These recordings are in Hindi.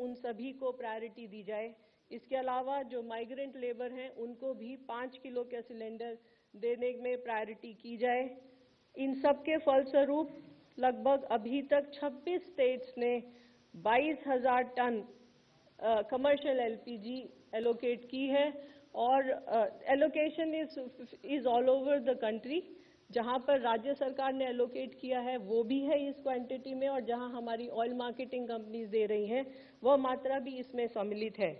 उन सभी को प्रायोरिटी दी जाए। इसके अलावा जो माइग्रेंट लेबर हैं उनको भी 5 किलो के सिलेंडर देने में प्रायोरिटी की जाए। इन सब के फलस्वरूप लगभग अभी तक 26 स्टेट्स ने 22,000 टन कमर्शियल एलपीजी एलोकेट की है और allocation is all over the country. जहां पर राज्य सरकार ने एलोकेट किया है वो भी है इस क्वांटिटी में, और जहां हमारी ऑयल मार्केटिंग कंपनीज दे रही हैं वह मात्रा भी इसमें सम्मिलित है।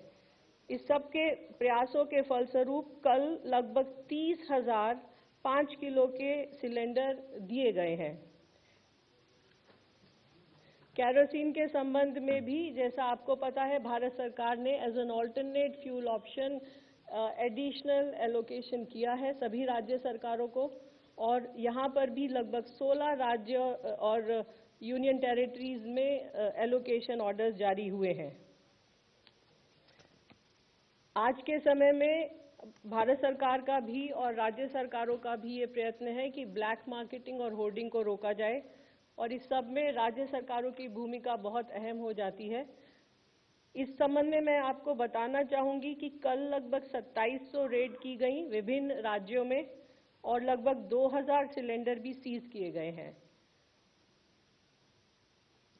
इस सब के प्रयासों के फलस्वरूप कल लगभग 30,000 5 किलो के सिलेंडर दिए गए हैं। केरोसिन के संबंध में भी जैसा आपको पता है, भारत सरकार ने as an alternate fuel option additional allocation किया है सभी राज्य सरकारों को, और यहाँ पर भी लगभग 16 राज्य और यूनियन टेरिटरीज में एलोकेशन ऑर्डर्स जारी हुए हैं। आज के समय में भारत सरकार का भी और राज्य सरकारों का भी ये प्रयत्न है कि ब्लैक मार्केटिंग और होर्डिंग को रोका जाए, और इस सब में राज्य सरकारों की भूमिका बहुत अहम हो जाती है। इस संबंध में मैं आपको बताना चाहूंगी कि कल लगभग 2700 रेड की गई विभिन्न राज्यों में, और लगभग 2000 सिलेंडर भी सीज किए गए हैं।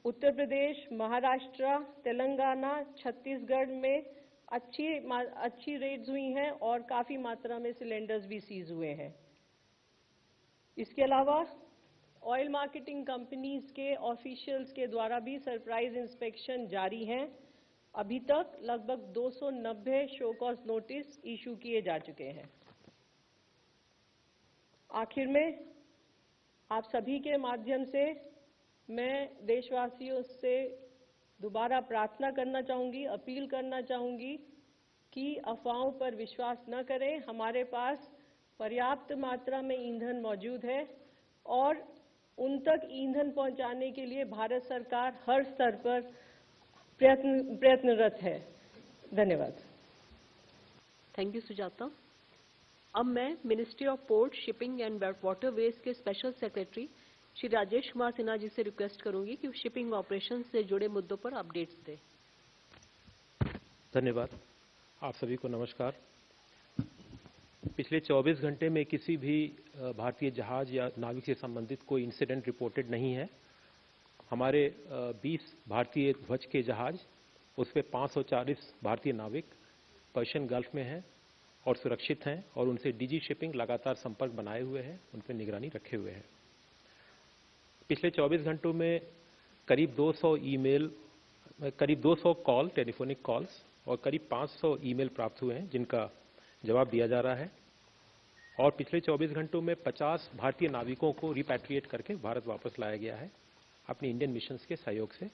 उत्तर प्रदेश, महाराष्ट्र, तेलंगाना, छत्तीसगढ़ में अच्छी रेड्स हुई हैं और काफी मात्रा में सिलेंडर्स भी सीज हुए हैं। इसके अलावा ऑयल मार्केटिंग कंपनीज के ऑफिशियल्स के द्वारा भी सरप्राइज इंस्पेक्शन जारी हैं। अभी तक लगभग 290 शो कॉज नोटिस इशू किए जा चुके हैं। आखिर में आप सभी के माध्यम से मैं देशवासियों से दोबारा प्रार्थना करना चाहूंगी, अपील करना चाहूंगी कि अफवाहों पर विश्वास न करें। हमारे पास पर्याप्त मात्रा में ईंधन मौजूद है और उन तक ईंधन पहुंचाने के लिए भारत सरकार हर स्तर पर प्रयत्नरत है। धन्यवाद। Thank you Sujata. अब मैं ministry of port, shipping and waterways के स्पेशल सेक्रेटरी श्री राजेश कुमार सिन्हा जी से रिक्वेस्ट करूंगी कि शिपिंग ऑपरेशन से जुड़े मुद्दों पर अपडेट्स दें। धन्यवाद। आप सभी को नमस्कार। पिछले 24 घंटे में किसी भी भारतीय जहाज या नाविक से संबंधित कोई इंसिडेंट रिपोर्टेड नहीं है। हमारे 20 भारतीय ध्वज के जहाज, उस पर 540 भारतीय नाविक पर्शियन गल्फ में हैं और सुरक्षित हैं, और उनसे डीजी शिपिंग लगातार संपर्क बनाए हुए हैं, उन पर निगरानी रखे हुए हैं। पिछले 24 घंटों में करीब 200 कॉल, टेलीफोनिक कॉल्स और करीब 500 ईमेल प्राप्त हुए हैं जिनका जवाब दिया जा रहा है, और पिछले 24 घंटों में 50 भारतीय नाविकों को रिपैट्रिएट करके भारत वापस लाया गया है अपनी इंडियन मिशंस के सहयोग से।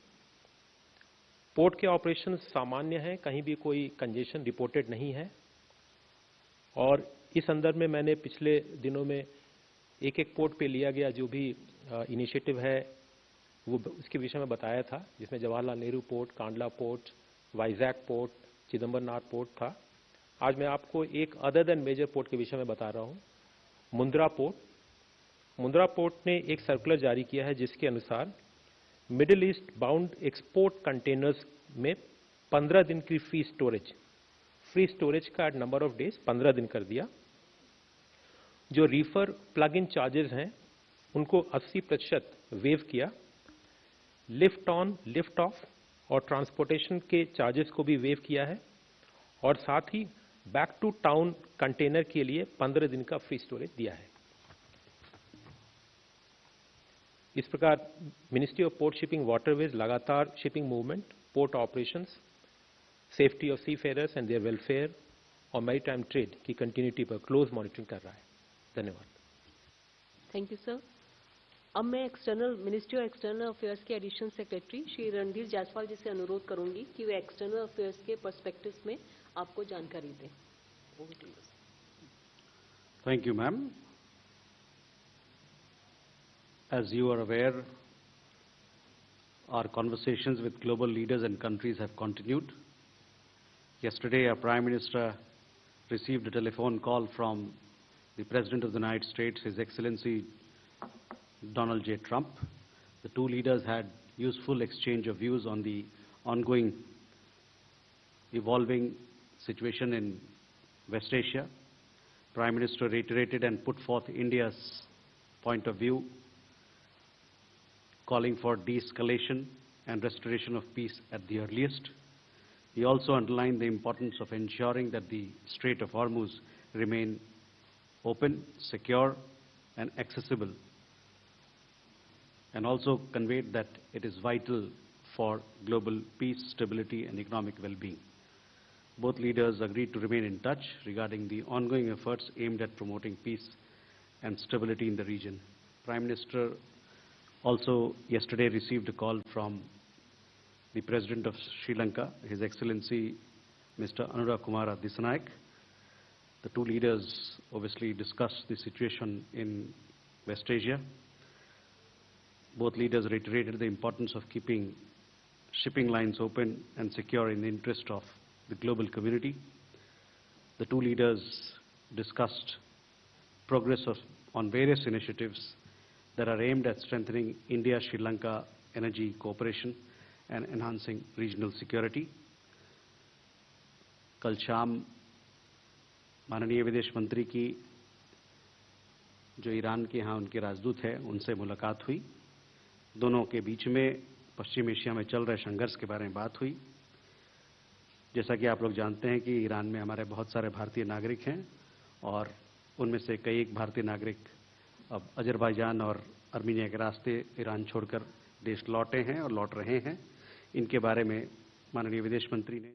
पोर्ट के ऑपरेशन सामान्य हैं, कहीं भी कोई कंजेशन रिपोर्टेड नहीं है, और इस संदर्भ में मैंने पिछले दिनों में एक पोर्ट पे लिया गया जो भी इनिशिएटिव है वो उसके विषय में बताया था, जिसमें Jawaharlal Nehru port, Kandla port, Vizag port, Chidambaranar port था। आज मैं आपको एक अदर देन मेजर पोर्ट के विषय में बता रहा हूं, मुंद्रा पोर्ट। मुंद्रा पोर्ट ने एक सर्कुलर जारी किया है जिसके अनुसार middle east bound export containers में 15 दिन की फ्री स्टोरेज का नंबर ऑफ डेज 15 दिन कर दिया। जो रीफर प्लग इन चार्जेस हैं उनको 80% वेव किया। लिफ्ट ऑन, लिफ्ट ऑफ और ट्रांसपोर्टेशन के चार्जेस को भी वेव किया है, और साथ ही बैक टू टाउन कंटेनर के लिए 15 दिन का फ्री स्टोरेज दिया है। इस प्रकार ministry of port, shipping, waterways लगातार shipping movement, port operations, safety of seafarers and their welfare और मैरीटाइम ट्रेड की कंटिन्यूटी पर क्लोज मॉनिटरिंग कर रहा है। धन्यवाद। Thank you sir. अब मैं मिनिस्ट्री ऑफ एक्सटर्नल अफेयर्स के एडिशनल सेक्रेटरी श्री रणधीर जायसवाल जी से अनुरोध करूंगी कि वे एक्सटर्नल अफेयर्स के पर्सपेक्टिव्स में आपको जानकारी दें। Thank you ma'am. As you are aware, our conversations with global leaders and countries have continued. Yesterday, our Prime Minister received a telephone call from the President of the United States, His Excellency Donald J. Trump. The two leaders had useful exchange of views on the ongoing evolving situation in West Asia. Prime Minister reiterated and put forth India's point of view, calling for de-escalation and restoration of peace at the earliest. He also underlined the importance of ensuring that the Strait of Hormuz remain open, secure, and accessible, and also conveyed that it is vital for global peace, stability, and economic well-being. Both leaders agreed to remain in touch regarding the ongoing efforts aimed at promoting peace and stability in the region. Prime Minister also yesterday received a call from the President of Sri Lanka, His Excellency Mr. Anura Kumara Disanayak. The two leaders obviously discussed the situation in West Asia. Both leaders reiterated the importance of keeping shipping lines open and secure in the interest of the global community. The two leaders discussed progress on various initiatives that are aimed at strengthening India-Sri Lanka energy cooperation and enhancing regional security. कल शाम माननीय विदेश मंत्री की जो ईरान के यहाँ उनके राजदूत हैं उनसे मुलाकात हुई। दोनों के बीच में पश्चिम एशिया में चल रहे संघर्ष के बारे में बात हुई। जैसा कि आप लोग जानते हैं कि ईरान में हमारे बहुत सारे भारतीय नागरिक हैं और उनमें से कई एक भारतीय नागरिक अब अजरबैजान और आर्मीनिया के रास्ते ईरान छोड़कर देश लौटे हैं और लौट रहे हैं। इनके बारे में माननीय विदेश मंत्री ने